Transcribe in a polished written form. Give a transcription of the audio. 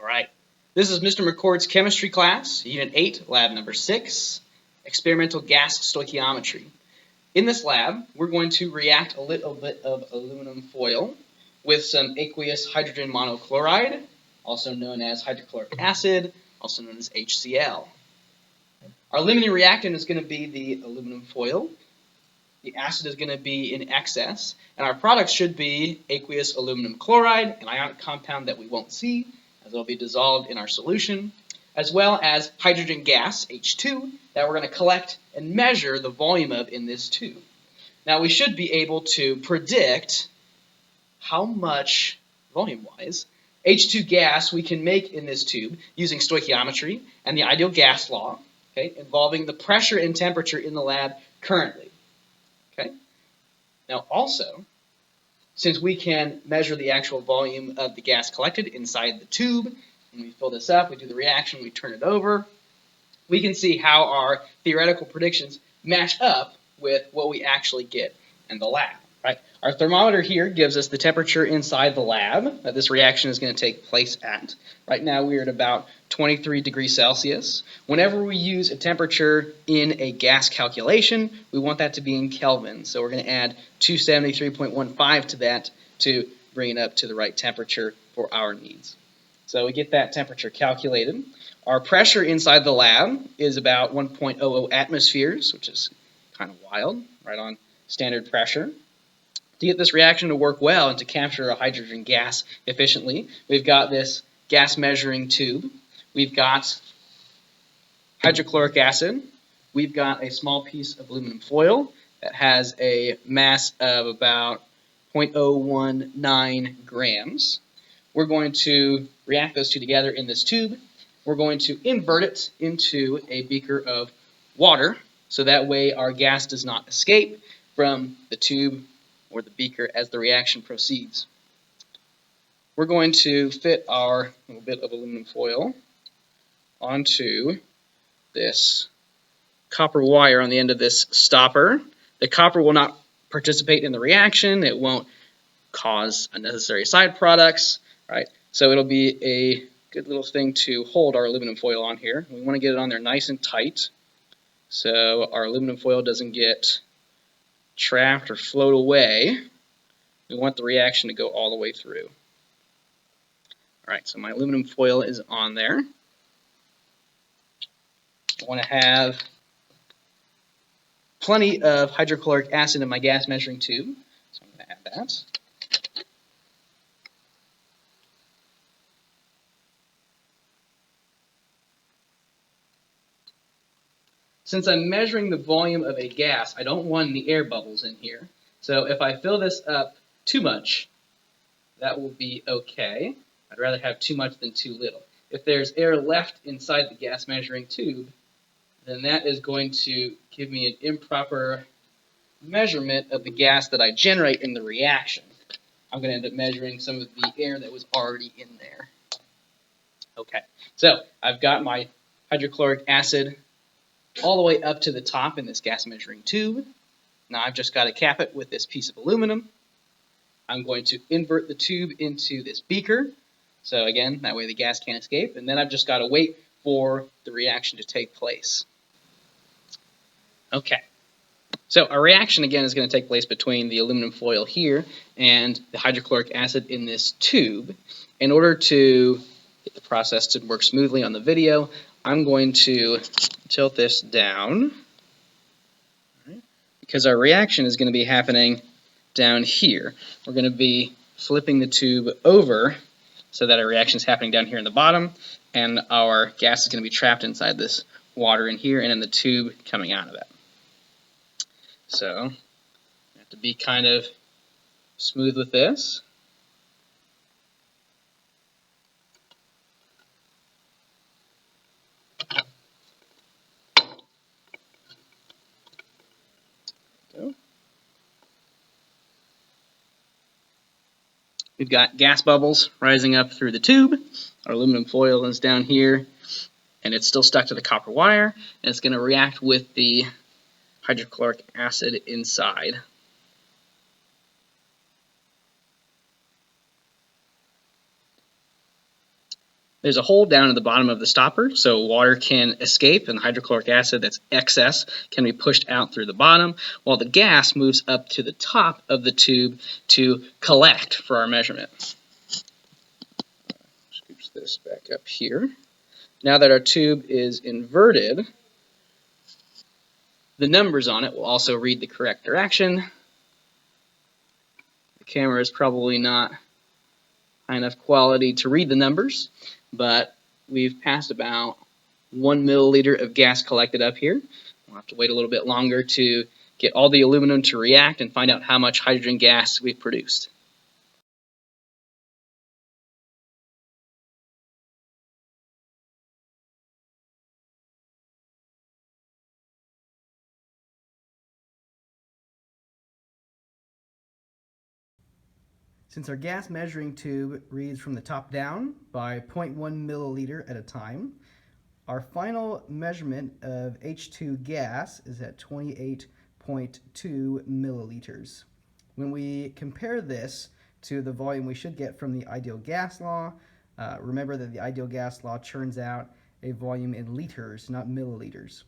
Alright, this is Mr. McCord's chemistry class, Unit 8, Lab number 6, Experimental Gas Stoichiometry. In this lab, we're going to react a little bit of aluminum foil with some aqueous hydrogen monochloride, also known as hydrochloric acid, also known as HCl. Our limiting reactant is going to be the aluminum foil. The acid is going to be in excess, and our product should be aqueous aluminum chloride, an ionic compound that we won't see, as it will be dissolved in our solution, as well as hydrogen gas, H2, that we're going to collect and measure the volume of in this tube. Now we should be able to predict how much, volume-wise, H2 gas we can make in this tube using stoichiometry and the ideal gas law, okay, involving the pressure and temperature in the lab currently. Okay. Now also, since we can measure the actual volume of the gas collected inside the tube, when we fill this up, we do the reaction, we turn it over, we can see how our theoretical predictions match up with what we actually get in the lab. Right? Our thermometer here gives us the temperature inside the lab that this reaction is going to take place at. Right now we're at about 23 degrees Celsius. Whenever we use a temperature in a gas calculation, we want that to be in Kelvin. So we're going to add 273.15 to that to bring it up to the right temperature for our needs. So we get that temperature calculated. Our pressure inside the lab is about 1.00 atmospheres, which is kind of wild, right on standard pressure. To get this reaction to work well and to capture a hydrogen gas efficiently, we've got this gas measuring tube, we've got hydrochloric acid, we've got a small piece of aluminum foil that has a mass of about 0.019 grams. We're going to react those two together in this tube. We're going to invert it into a beaker of water, so that way our gas does not escape from the tube or the beaker as the reaction proceeds. We're going to fit our little bit of aluminum foil onto this copper wire on the end of this stopper. The copper will not participate in the reaction. It won't cause unnecessary side products, right? So it'll be a good little thing to hold our aluminum foil on here. We want to get it on there nice and tight so our aluminum foil doesn't get trapped or float away. We want the reaction to go all the way through. Alright, so my aluminum foil is on there. I want to have plenty of hydrochloric acid in my gas measuring tube, so I'm going to add that. Since I'm measuring the volume of a gas, I don't want any air bubbles in here. So if I fill this up too much, that will be okay. I'd rather have too much than too little. If there's air left inside the gas measuring tube, then that is going to give me an improper measurement of the gas that I generate in the reaction. I'm going to end up measuring some of the air that was already in there. Okay, so I've got my hydrochloric acid all the way up to the top in this gas measuring tube. Now I've just got to cap it with this piece of aluminum. I'm going to invert the tube into this beaker. So again, that way the gas can't escape. And then I've just got to wait for the reaction to take place. Okay. So our reaction again is going to take place between the aluminum foil here and the hydrochloric acid in this tube. In order to get the process to work smoothly on the video, I'm going to tilt this down because our reaction is going to be happening down here. We're going to be flipping the tube over so that our reaction is happening down here in the bottom, and our gas is going to be trapped inside this water in here and in the tube coming out of it. So you have to be kind of smooth with this. We've got gas bubbles rising up through the tube. Our aluminum foil is down here, and it's still stuck to the copper wire, and it's going to react with the hydrochloric acid inside. There's a hole down at the bottom of the stopper, so water can escape, and the hydrochloric acid that's excess can be pushed out through the bottom, while the gas moves up to the top of the tube to collect for our measurement. Scooch this back up here. Now that our tube is inverted, the numbers on it will also read the correct direction. The camera is probably not high enough quality to read the numbers, but we've passed about 1 milliliter of gas collected up here. We'll have to wait a little bit longer to get all the aluminum to react and find out how much hydrogen gas we've produced. Since our gas measuring tube reads from the top down by 0.1 milliliter at a time, our final measurement of H2 gas is at 28.2 milliliters. When we compare this to the volume we should get from the ideal gas law, remember that the ideal gas law churns out a volume in liters, not milliliters.